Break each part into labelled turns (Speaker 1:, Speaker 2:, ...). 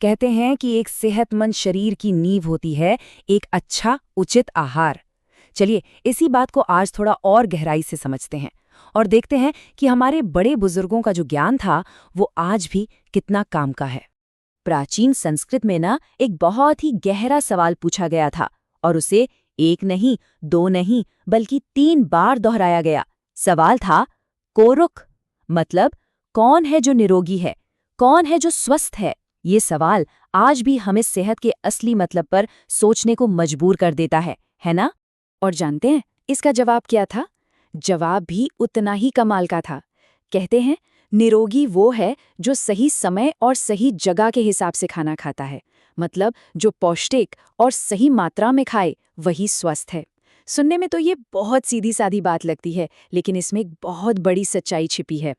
Speaker 1: कहते हैं कि एक सेहतमंद शरीर की नींव होती है एक अच्छा उचित आहार। चलिए इसी बात को आज थोड़ा और गहराई से समझते हैं और देखते हैं कि हमारे बड़े बुजुर्गों का जो ज्ञान था वो आज भी कितना काम का है। प्राचीन संस्कृत में ना एक बहुत ही गहरा सवाल पूछा गया था और उसे एक नहीं, दो नहीं, बल्कि 3 बार दोहराया गया। सवाल था कोरुख, मतलब कौन है जो निरोगी है, कौन है जो स्वस्थ है। ये सवाल आज भी हमें सेहत के असली मतलब पर सोचने को मजबूर कर देता है ना? और जानते हैं इसका जवाब क्या था? जवाब भी उतना ही कमाल का था। कहते हैं निरोगी वो है जो सही समय और सही जगह के हिसाब से खाना खाता है, मतलब जो पौष्टिक और सही मात्रा में खाए वही स्वस्थ है। सुनने में तो ये बहुत सीधी सादी बात लगती है, लेकिन इसमें एक बहुत बड़ी सच्चाई छिपी है।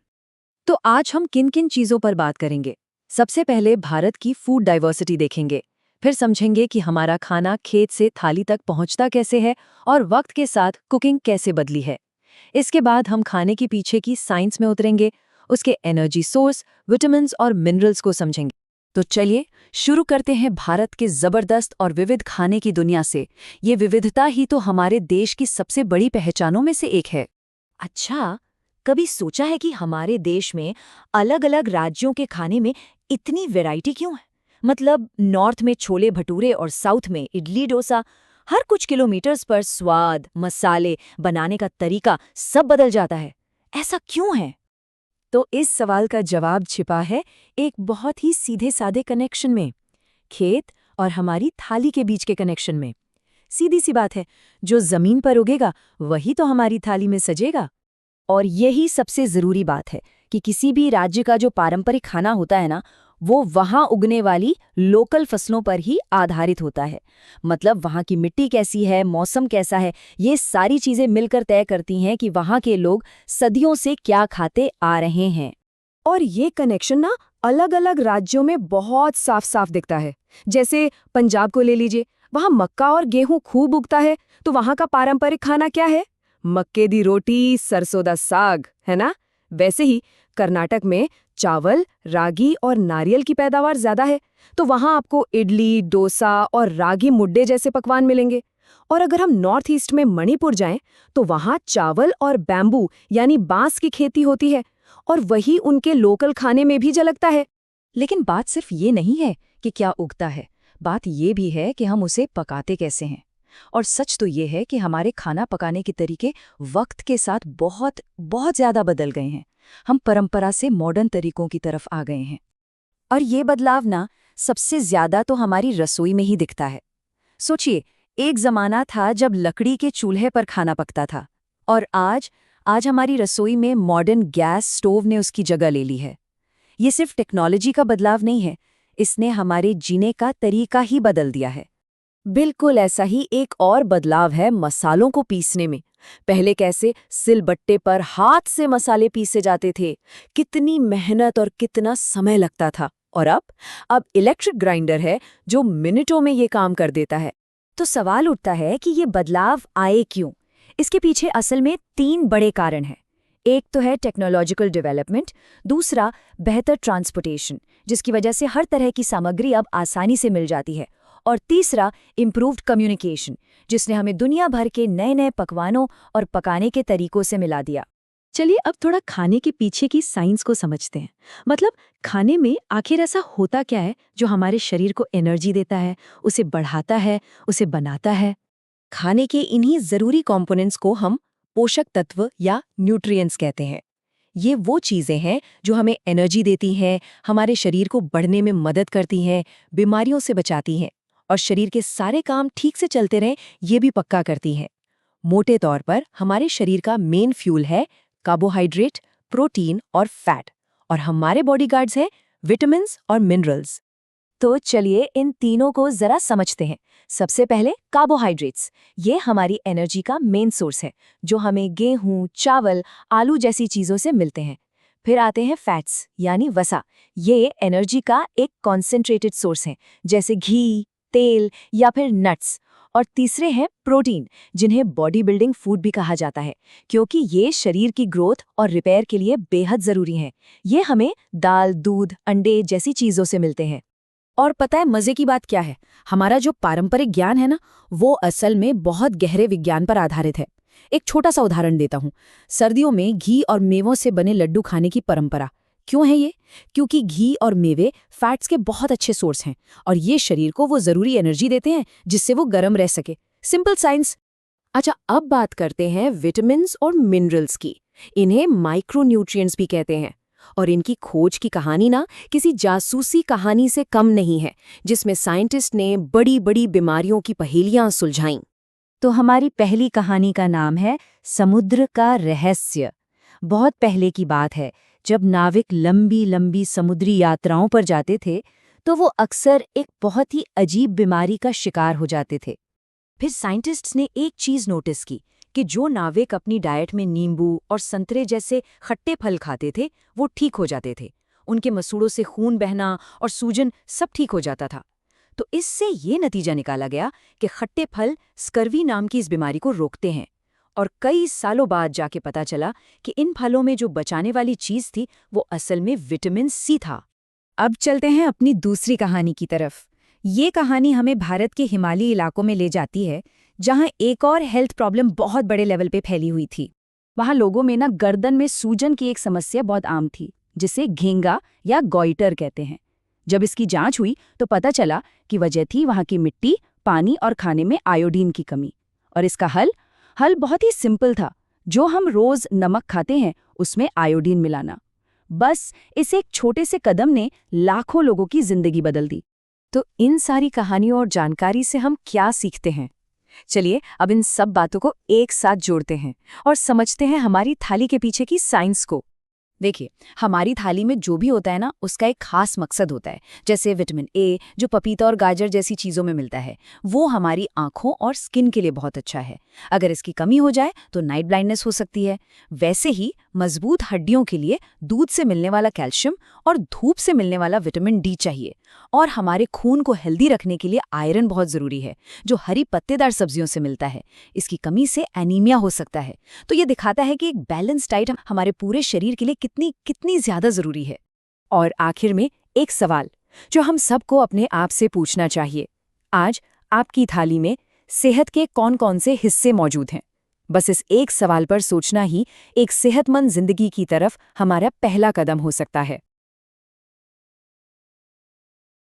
Speaker 1: तो आज हम किन किन चीज़ों पर बात करेंगे? सबसे पहले भारत की फूड डाइवर्सिटी देखेंगे, फिर समझेंगे कि हमारा खाना खेत से थाली तक पहुंचता कैसे है और वक्त के साथ कुकिंग कैसे बदली है। इसके बाद हम खाने के पीछे की साइंस में उतरेंगे, उसके एनर्जी सोर्स, विटामिन्स और मिनरल्स को समझेंगे। तो चलिए शुरू करते हैं भारत के जबरदस्त और विविध खाने की दुनिया से। ये विविधता ही तो हमारे देश की सबसे बड़ी पहचानों में से एक है। अच्छा, कभी सोचा है कि हमारे देश में अलग-अलग राज्यों के खाने में इतनी वैरायटी क्यों है? मतलब नॉर्थ में छोले भटूरे और साउथ में इडली डोसा, हर कुछ किलोमीटर्स पर स्वाद, मसाले, बनाने का तरीका सब बदल जाता है। ऐसा क्यों है? तो इस सवाल का जवाब छिपा है एक बहुत ही सीधे साधे कनेक्शन में, खेत और हमारी थाली के बीच के कनेक्शन में। सीधी सी बात है, जो जमीन पर उगेगा वही तो हमारी थाली में सजेगा। और यही सबसे ज़रूरी बात है कि किसी भी राज्य का जो पारंपरिक खाना होता है ना, वो वहाँ उगने वाली लोकल फसलों पर ही आधारित होता है। मतलब वहाँ की मिट्टी कैसी है, मौसम कैसा है, ये सारी चीज़ें मिलकर तय करती हैं कि वहाँ के लोग सदियों से क्या खाते आ रहे हैं। और ये कनेक्शन ना अलग अलग राज्यों में बहुत साफ साफ दिखता है। जैसे पंजाब को ले लीजिए, वहाँ मक्का और गेहूं खूब उगता है, तो वहाँ का पारंपरिक खाना क्या है? मक्के दी रोटी, सरसों दा साग, है ना? वैसे ही कर्नाटक में चावल, रागी और नारियल की पैदावार ज्यादा है, तो वहाँ आपको इडली, डोसा और रागी मुड्डे जैसे पकवान मिलेंगे। और अगर हम नॉर्थ ईस्ट में मणिपुर जाएं, तो वहाँ चावल और बैम्बू यानी बांस की खेती होती है, और वही उनके लोकल खाने में भी झलकता है। लेकिन बात सिर्फ ये नहीं है कि क्या उगता है, बात ये भी है कि हम उसे पकाते कैसे हैं। और सच तो ये है कि हमारे खाना पकाने के तरीके वक्त के साथ बहुत बहुत ज़्यादा बदल गए हैं। हम परंपरा से मॉडर्न तरीकों की तरफ आ गए हैं। और ये बदलाव ना सबसे ज़्यादा तो हमारी रसोई में ही दिखता है। सोचिए, एक ज़माना था जब लकड़ी के चूल्हे पर खाना पकता था, और आज हमारी रसोई में मॉडर्न गैस स्टोव ने उसकी जगह ले ली है। ये सिर्फ टेक्नोलॉजी का बदलाव नहीं है, इसने हमारे जीने का तरीका ही बदल दिया है। बिल्कुल ऐसा ही एक और बदलाव है मसालों को पीसने में। पहले कैसे सिलबट्टे पर हाथ से मसाले पीसे जाते थे, कितनी मेहनत और कितना समय लगता था। और अब इलेक्ट्रिक ग्राइंडर है जो मिनटों में ये काम कर देता है। तो सवाल उठता है कि ये बदलाव आए क्यों? इसके पीछे असल में 3 बड़े कारण हैं। एक तो है टेक्नोलॉजिकल डेवलपमेंट, दूसरा बेहतर ट्रांसपोर्टेशन, जिसकी वजह से हर तरह की सामग्री अब आसानी से मिल जाती है, और तीसरा इम्प्रूव्ड कम्युनिकेशन, जिसने हमें दुनिया भर के नए नए पकवानों और पकाने के तरीकों से मिला दिया। चलिए अब थोड़ा खाने के पीछे की साइंस को समझते हैं। मतलब खाने में आखिर ऐसा होता क्या है जो हमारे शरीर को एनर्जी देता है, उसे बढ़ाता है, उसे बनाता है। खाने के इन्हीं ज़रूरी कंपोनेंट्स को हम पोषक तत्व या न्यूट्रिएंट्स कहते हैं। ये वो चीज़ें हैं जो हमें एनर्जी देती हैं, हमारे शरीर को बढ़ने में मदद करती हैं, बीमारियों से बचाती हैं और शरीर के सारे काम ठीक से चलते रहें ये भी पक्का करती हैं। मोटे तौर पर हमारे शरीर का मेन फ्यूल है कार्बोहाइड्रेट, प्रोटीन और फैट, और हमारे बॉडीगार्ड्स हैं विटामिन्स और मिनरल्स। तो चलिए इन तीनों को जरा समझते हैं। सबसे पहले कार्बोहाइड्रेट्स, ये हमारी एनर्जी का मेन सोर्स है, जो हमें गेहूं, चावल, आलू जैसी चीज़ों से मिलते हैं। फिर आते हैं फैट्स यानी वसा, ये एनर्जी का एक कॉन्सेंट्रेटेड सोर्स है, जैसे घी, तेल या फिर नट्स। और तीसरे हैं प्रोटीन, जिन्हें बॉडी बिल्डिंग फूड भी कहा जाता है, क्योंकि ये शरीर की ग्रोथ और रिपेयर के लिए बेहद ज़रूरी हैं। ये हमें दाल, दूध, अंडे जैसी चीज़ों से मिलते हैं। और पता है मजे की बात क्या है? हमारा जो पारंपरिक ज्ञान है ना, वो असल में बहुत गहरे विज्ञान पर आधारित है। एक छोटा सा उदाहरण देता हूँ। सर्दियों में घी और मेवों से बने लड्डू खाने की परंपरा क्यों है ये? क्योंकि घी और मेवे फैट्स के बहुत अच्छे सोर्स हैं और ये शरीर को वो जरूरी एनर्जी देते हैं जिससे वो गर्म रह सके। Simple science. अच्छा, अब बात करते हैं विटामिन्स और मिनरल्स की। इन्हें माइक्रोन्यूट्रिएंट्स भी कहते हैं। और इनकी खोज की कहानी ना किसी जासूसी कहानी से कम नहीं है, जिसमें साइंटिस्ट ने बड़ी बड़ी बीमारियों की पहेलियां सुलझाईं। तो हमारी पहली कहानी का नाम है समुद्र का रहस्य। बहुत पहले की बात है, जब नाविक लंबी लंबी समुद्री यात्राओं पर जाते थे तो वो अक्सर एक बहुत ही अजीब बीमारी का शिकार हो जाते थे। फिर साइंटिस्ट्स ने एक चीज नोटिस की कि जो नाविक अपनी डाइट में नींबू और संतरे जैसे खट्टे फल खाते थे वो ठीक हो जाते थे। उनके मसूड़ों से खून बहना और सूजन सब ठीक हो जाता था। तो इससे ये नतीजा निकाला गया कि खट्टे फल स्कर्वी नाम की इस बीमारी को रोकते हैं। और कई सालों बाद जाके पता चला कि इन फलों में जो बचाने वाली चीज थी वो असल में विटामिन सी था। अब चलते हैं अपनी दूसरी कहानी की तरफ। ये कहानी हमें भारत के हिमालयी इलाकों में ले जाती है, जहां एक और हेल्थ प्रॉब्लम बहुत बड़े लेवल पे फैली हुई थी। वहां लोगों में ना गर्दन में सूजन की एक समस्या बहुत आम थी, जिसे घेंगा या गॉइटर कहते हैं। जब इसकी जांच हुई तो पता चला कि वजह थी वहां की मिट्टी, पानी और खाने में आयोडीन की कमी। और इसका हल बहुत ही सिंपल था। जो हम रोज नमक खाते हैं उसमें आयोडीन मिलाना। बस इस एक छोटे से कदम ने लाखों लोगों की जिंदगी बदल दी। तो इन सारी कहानियों और जानकारी से हम क्या सीखते हैं? चलिए अब इन सब बातों को एक साथ जोड़ते हैं और समझते हैं हमारी थाली के पीछे की साइंस को। देखिए, हमारी थाली में जो भी होता है ना, उसका एक खास मकसद होता है। जैसे विटामिन ए जो पपीता और गाजर जैसी चीज़ों में मिलता है, वो हमारी आंखों और स्किन के लिए बहुत अच्छा है। अगर इसकी कमी हो जाए तो नाइट ब्लाइंडनेस हो सकती है। वैसे ही मजबूत हड्डियों के लिए दूध से मिलने वाला कैल्शियम और धूप से मिलने वाला विटामिन डी चाहिए। और हमारे खून को हेल्दी रखने के लिए आयरन बहुत ज़रूरी है, जो हरी पत्तेदार सब्जियों से मिलता है। इसकी कमी से एनीमिया हो सकता है। तो ये दिखाता है कि एक बैलेंस डाइट हमारे पूरे शरीर के लिए कितनी कितनी ज्यादा जरूरी है। और आखिर में एक सवाल जो हम सबको अपने आप से पूछना चाहिए। आज आपकी थाली में सेहत के कौन-कौन से हिस्से मौजूद हैं? बस इस एक सवाल पर सोचना ही एक सेहतमंद जिंदगी की तरफ हमारा पहला कदम हो सकता है।